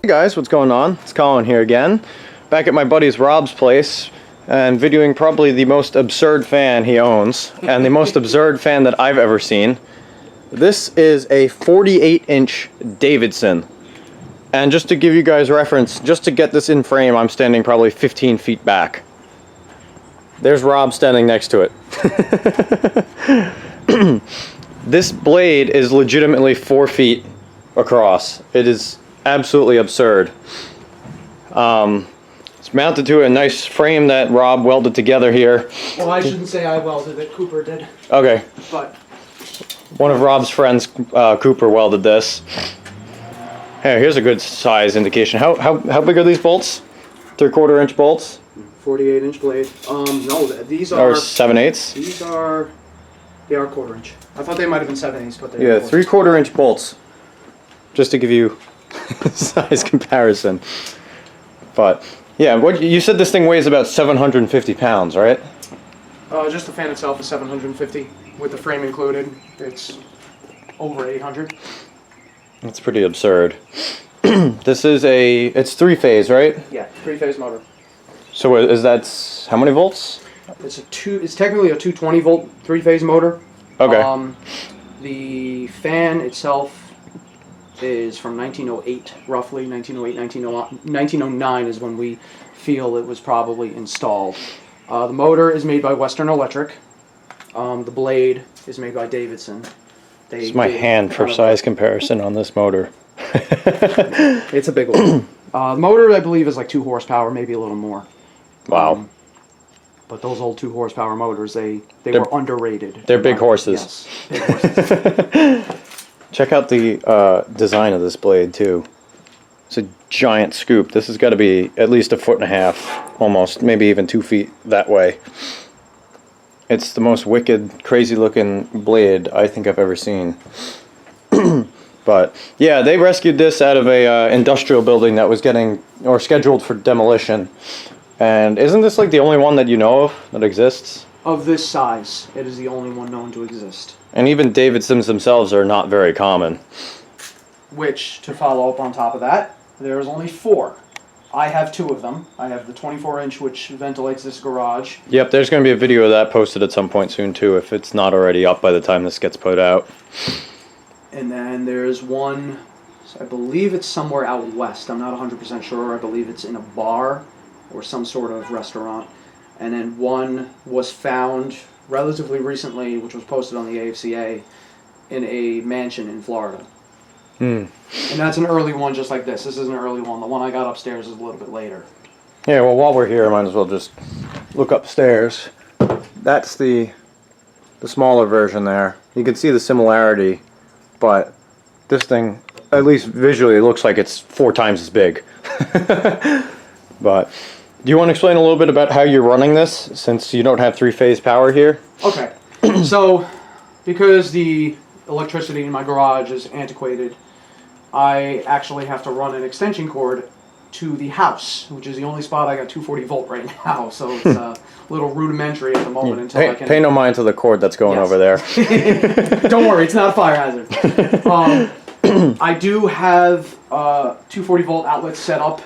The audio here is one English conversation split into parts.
Hey guys, what's going on? It's Colin here again, back at my buddy's Rob's place and videoing probably the most absurd fan he owns and the most absurd fan that I've ever seen. This is a 48-inch Davidson, and just to give you guys reference, just to get this in frame, I'm standing probably 15 feet back. There's Rob standing next to it. This blade is legitimately 4 feet across. It is absolutely absurd. It's mounted to a nice frame that Rob welded together here. Well, I shouldn't say I welded it, Cooper did. Okay. But one of Rob's friends, Cooper, welded this. Hey, here's a good size indication. How big are these bolts? 3/4 inch bolts? 48-inch blade. No, these are... Or 7/8? These are... They are 1/4 inch. I thought they might have been 7/8, but they're... Yeah, 3/4 inch bolts. Just to give you size comparison. But, yeah, what you said this thing weighs about 750 pounds, right? Just the fan itself is 750. With the frame included, it's over 800. That's pretty absurd. This is it's 3-phase, right? Yeah, 3-phase motor. So is that, how many volts? It's technically a 220 volt 3-phase motor. Okay. The fan itself is from 1908, roughly 1908, 1909 is when we feel it was probably installed. The motor is made by Western Electric. The blade is made by Davidson. It's my hand for size comparison on this motor. It's a big one. The motor, I believe, is like 2 horsepower, maybe a little more. Wow. But those old 2 horsepower motors, they were underrated. They're big horses. Yes, big horses. Check out the design of this blade too. It's a giant scoop. This has got to be at least 1.5 feet, almost, maybe even 2 feet that way. It's the most wicked, crazy looking blade I think I've ever seen. But yeah, they rescued this out of a industrial building that was scheduled for demolition. And isn't this like the only one that you know of that exists? Of this size, it is the only one known to exist. And even Davidsons themselves are not very common. Which, to follow up on top of that, there's only 4. I have 2 of them. I have the 24-inch, which ventilates this garage. Yep, there's going to be a video of that posted at some point soon too, if it's not already up by the time this gets put out. And then there's one, I believe it's somewhere out west. I'm not 100% sure. I believe it's in a bar or some sort of restaurant. And then one was found relatively recently, which was posted on the AFCA, in a mansion in Florida. And that's an early one just like this. This is an early one. The one I got upstairs is a little bit later. Yeah, well, while we're here, I might as well just look upstairs. That's the smaller version there. You can see the similarity, but this thing, at least visually, looks like it's 4 times as big. But do you want to explain a little bit about how you're running this, since you don't have 3-phase power here? Okay. So, because the electricity in my garage is antiquated, I actually have to run an extension cord to the house, which is the only spot I got 240 volt right now. So it's a little rudimentary at the moment until I can... Pay no mind to the cord that's going over there. Don't worry, it's not a fire hazard. I do have 240 volt outlets set up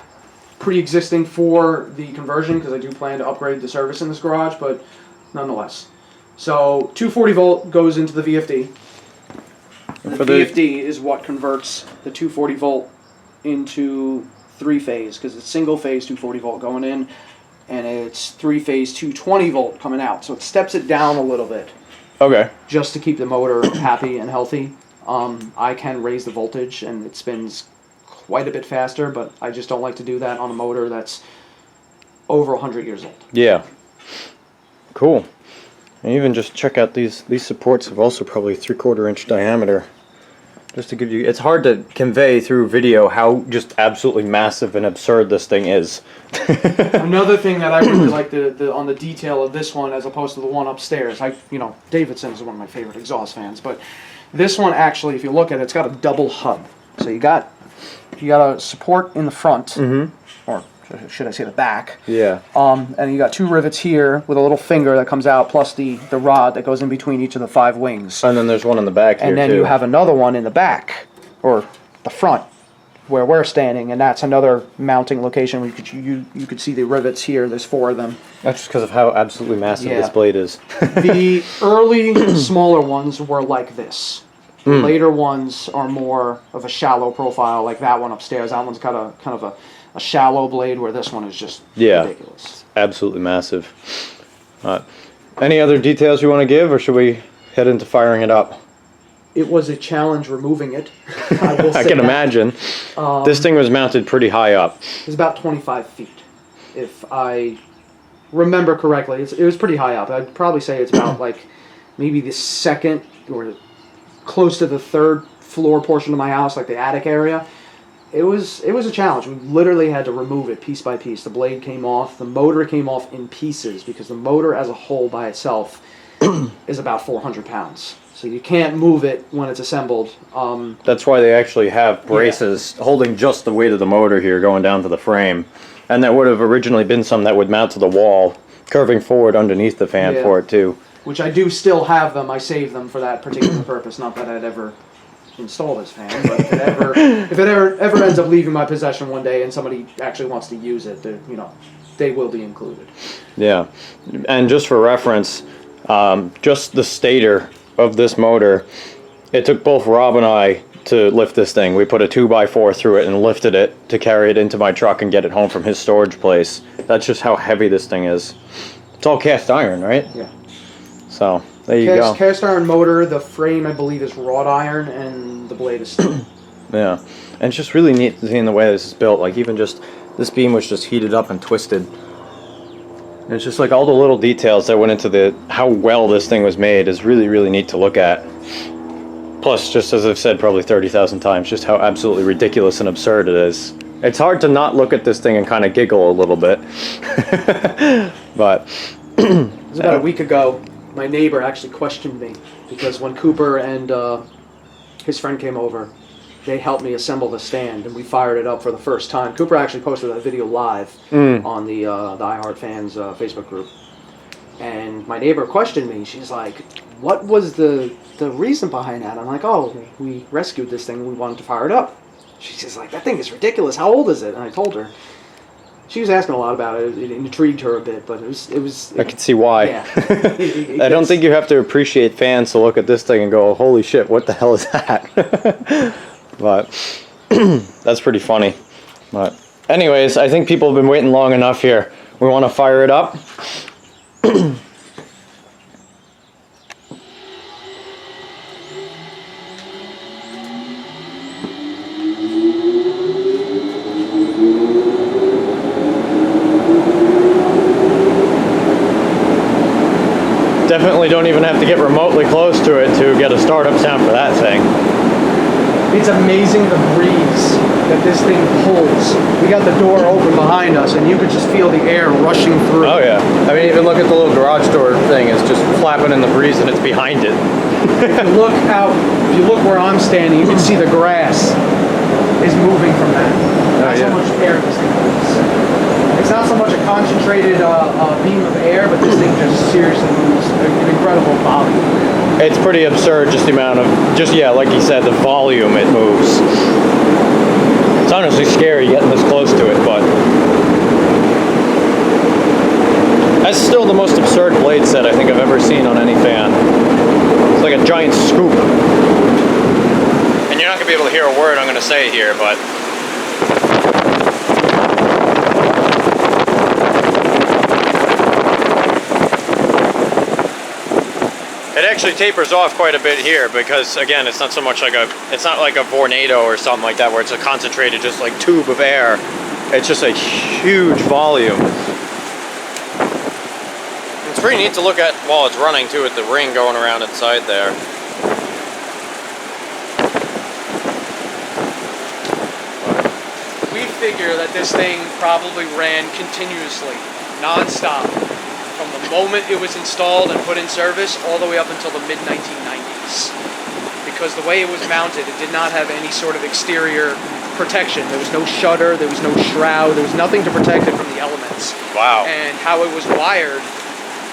pre-existing for the conversion because I do plan to upgrade the service in this garage, but nonetheless. So 240 volt goes into the VFD. The VFD is what converts the 240 volt into 3-phase, because it's single-phase 240 volt going in, and it's 3-phase 220 volt coming out. So it steps it down a little bit. Okay. Just to keep the motor happy and healthy. I can raise the voltage, and it spins quite a bit faster, but I just don't like to do that on a motor that's over 100 years old. Yeah. Cool. And even just check out these supports have also probably 3/4 inch diameter. Just to give you, it's hard to convey through video how just absolutely massive and absurd this thing is. Another thing that I really like on the detail of this one as opposed to the one upstairs, Davidson is one of my favorite exhaust fans, but this one actually, if you look at it, it's got a double hub. So you got a support in the front, or should I say the back? Yeah. And you got 2 rivets here with a little finger that comes out, plus the rod that goes in between each of the 5 wings. And then there's one in the back here, and then too. you have another one in the back, or the front, where we're standing, and that's another mounting location where you could see the rivets here. There's 4 of them. That's just because of how absolutely massive Yeah. this blade is. The early smaller ones were like this. The later ones are more of a shallow profile, like that one upstairs. That one's got a kind of a shallow blade, where this one is just ridiculous. Absolutely massive. Any other details you want to give, or should we head into firing it up? It was a challenge removing it. I can imagine. This thing was mounted pretty high up. It's about 25 feet, if I remember correctly. It was pretty high up. I'd probably say it's about like maybe the second or close to the 3rd floor portion of my house, like the attic area. It was a challenge. We literally had to remove it piece by piece. The blade came off. The motor came off in pieces, because the motor as a whole by itself is about 400 pounds. So you can't move it when it's assembled. That's why they actually have braces holding just the weight of the motor here going down to the frame. And that would have originally been some that would mount to the wall, curving forward underneath the fan for it too. Which I do still have them. I saved them for that particular purpose. Not that I'd ever install this fan, but if it ever ends up leaving my possession one day and somebody actually wants to use it, they will be included. Yeah, and just for reference, just the stator of this motor, it took both Rob and I to lift this thing. We put a 2x4 through it and lifted it to carry it into my truck and get it home from his storage place. That's just how heavy this thing is. It's all cast iron, right? Yeah. So there you go. Cast iron motor. The frame, I believe, is wrought iron, and the blade is steel. Yeah, and it's just really neat seeing the way this is built. Like even just this beam was just heated up and twisted. And it's just like all the little details that went into how well this thing was made is really, really neat to look at. Plus, just as I've said probably 30,000 times, just how absolutely ridiculous and absurd it is. It's hard to not look at this thing and kind of giggle a little bit. But it was about a week ago. My neighbor actually questioned me, because when Cooper and his friend came over, they helped me assemble the stand, and we fired it up for the first time. Cooper actually posted that video live on the iHeart Fans Facebook group. And my neighbor questioned me. She's like, what was the reason behind that? I'm like, oh, we rescued this thing and we wanted to fire it up. She's like, that thing is ridiculous. How old is it? And I told her. She was asking a lot about it. It intrigued her a bit, but it was. I can see why. Yeah. I don't think you have to appreciate fans to look at this thing and go, holy shit, what the hell is that? But that's pretty funny. But anyways, I think people have been waiting long enough here. We want to fire it up. Definitely don't even have to get remotely close to it to get a startup sound for that thing. It's amazing the breeze that this thing pulls. We got the door open behind us, and you could just feel the air rushing through. Oh yeah. I mean, even look at the little garage door thing. It's just flapping in the breeze and it's behind it. If you look out, if you look where I'm standing, you can see the grass is moving from that. That's how much air this thing moves. It's not so much a concentrated beam of air, but this thing just seriously moves an incredible volume. It's pretty absurd, just the amount of, like you said, the volume it moves. It's honestly scary getting this close to it, but that's still the most absurd blade set I think I've ever seen on any fan. It's like a giant scoop. And you're not going to be able to hear a word I'm going to say here, but it actually tapers off quite a bit here because, again, it's not so much like it's not like a Vornado or something like that where it's a concentrated just like tube of air. It's just a huge volume. It's pretty neat to look at while it's running too, with the ring going around inside there. We figure that this thing probably ran continuously, non-stop, from the moment it was installed and put in service all the way up until the mid-1990s. Because the way it was mounted, it did not have any sort of exterior protection. There was no shutter, there was no shroud, there was nothing to protect it from the elements. Wow. And how it was wired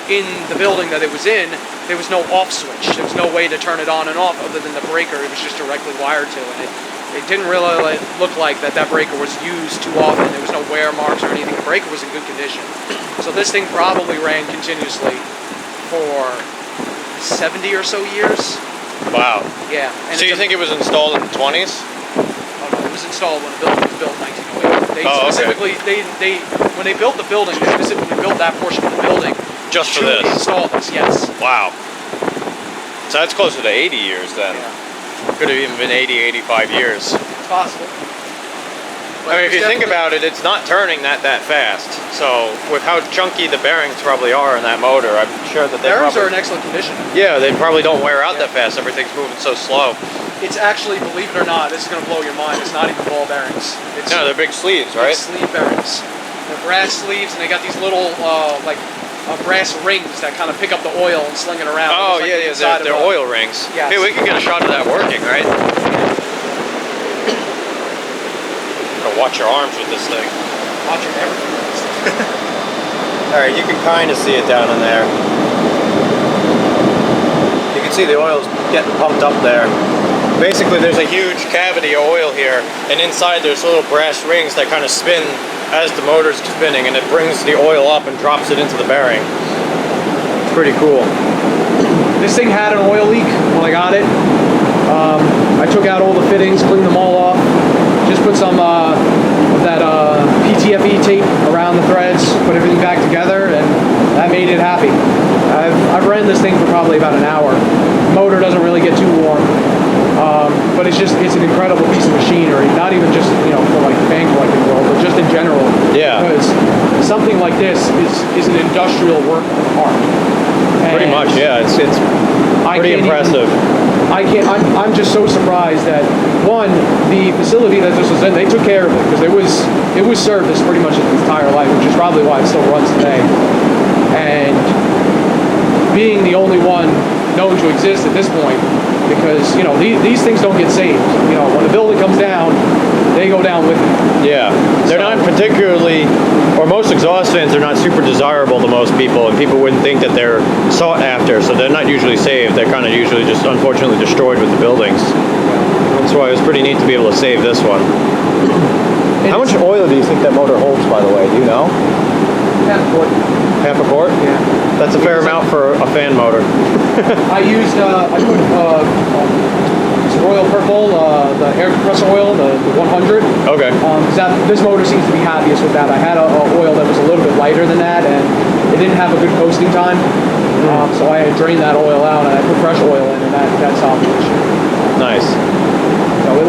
in the building that it was in, there was no off switch. There was no way to turn it on and off other than the breaker. It was just directly wired to, and It didn't really look like that breaker was used too often. There was no wear marks or anything. The breaker was in good condition. So this thing probably ran continuously for 70 or so years. Wow. Yeah. And So you think it was installed in the 20s? Oh no, it was installed when the building was built in 1908. They Oh, okay. specifically, they when they built the building, they specifically built that portion of the building Just for to this? install this. Yes. Wow. So that's closer to 80 years then. Yeah. Could have even been 80, 85 years. It's possible. I mean, if you think about it, it's not turning that fast. So with how chunky the bearings probably are in that motor, I'm sure that they bearings probably... are in excellent condition. Yeah, they probably don't wear out that fast. Everything's moving so slow. It's actually, believe it or not, this is going to blow your mind. It's not even ball bearings. It's No, they're big sleeves, right? big sleeve bearings. They're brass sleeves, and they got these little brass rings that kind of pick up the oil and sling it around. Oh, It's like yeah, the yeah, inside they're of a- oil rings. Yes. Hey, we could get a shot of that working, right? Gotta watch your arms with this thing. Watching everything. Alright, you can kind of see it down in there. You can see the oil's getting pumped up there. Basically, there's a huge cavity of oil here, and inside there's little brass rings that kind of spin as the motor's spinning, and it brings the oil up and drops it into the bearing. It's pretty cool. This thing had an oil leak when I got it. I took out all the fittings, cleaned them all off, just put some of that PTFE tape around the threads, put everything back together, and that made it happy. I've ran this thing for probably about an hour. Motor doesn't really get too warm, but it's an incredible piece of machinery. Not even just for like the fan collecting world, but just in general. Yeah. Because something like this is an industrial work of art. Pretty much, yeah. It's pretty impressive. I'm just so surprised that one, the facility that this was in, they took care of it because it was serviced pretty much its entire life, which is probably why it still runs today. And being the only one known to exist at this point, because these things don't get saved. When a building comes down, they go down with it. Yeah, they're not particularly, or most exhaust fans are not super desirable to most people, and people wouldn't think that they're sought after, so they're not usually saved. They're kind of usually just unfortunately destroyed with the buildings. That's why it was pretty neat to be able to save this one. How much oil do you think that motor holds, by the way? Do you know? Half a quart. Half a quart? Yeah. That's a fair amount for a fan motor. I put Royal Purple, the air compressor oil, the 100. Okay. This motor seems to be happiest with that. I had a oil that was a little bit lighter than that, and it didn't have a good coasting time. So I had drained that oil out, and I put fresh oil in, and that solved the issue. Nice. So it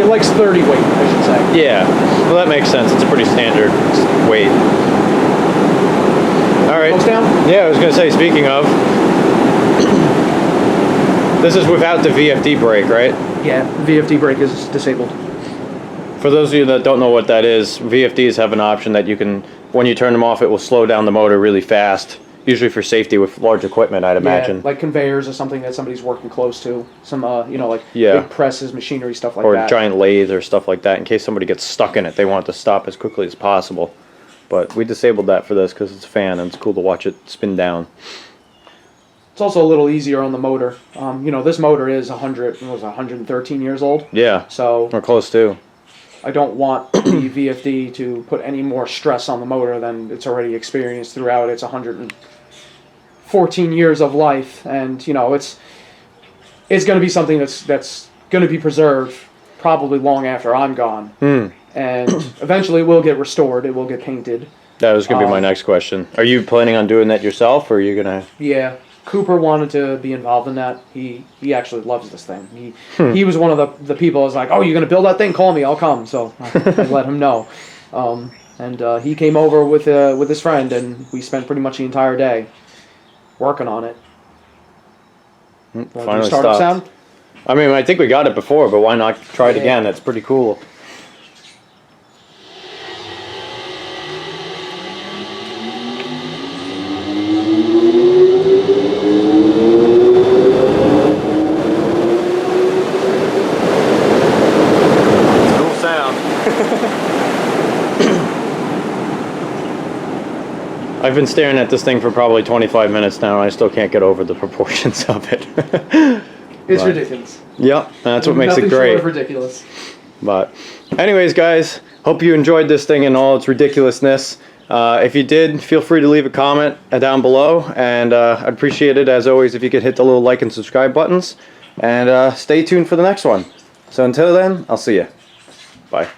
likes 30 weight, I should say. Yeah. Well, that makes sense. It's a pretty standard weight. All right. Close down? Yeah, I was going to say, speaking of, this is without the VFD brake, right? Yeah, VFD brake is disabled. For those of you that don't know what that is, VFDs have an option that you can, when you turn them off, it will slow down the motor really fast. Usually for safety with large equipment, I'd imagine. Yeah, like conveyors or something that somebody's working close to. Some, like Yeah. big presses, machinery, stuff like Or that. a giant lathe or stuff like that, in case somebody gets stuck in it. They want it to stop as quickly as possible. But we disabled that for this because it's a fan and it's cool to watch it spin down. It's also a little easier on the motor. This motor is 113 years old. Yeah, So we're close to. I don't want the VFD to put any more stress on the motor than it's already experienced throughout its 114 years of life. And, it's going to be something that's going to be preserved probably long after I'm gone. And eventually it will get restored. It will get painted. That was going to be my next question. Are you planning on doing that yourself, or are you going to... Yeah. Cooper wanted to be involved in that. He actually loves this thing. He was one of the people that was like, oh, you're going to build that thing? Call me. I'll come. So I let him know. And he came over with his friend, and we spent pretty much the entire day working on it. Finally Startup stopped. sound? I mean, I think we got it before, but why not try it again? That's pretty cool. Cool sound. I've been staring at this thing for probably 25 minutes now, and I still can't get over the proportions of it. It's ridiculous. Yep, that's what makes Nothing it short great. of ridiculous. But anyways, guys, hope you enjoyed this thing in all its ridiculousness. If you did, feel free to leave a comment down below, and I'd appreciate it, as always, if you could hit the little like and subscribe buttons, and stay tuned for the next one. So until then, I'll see you. Bye.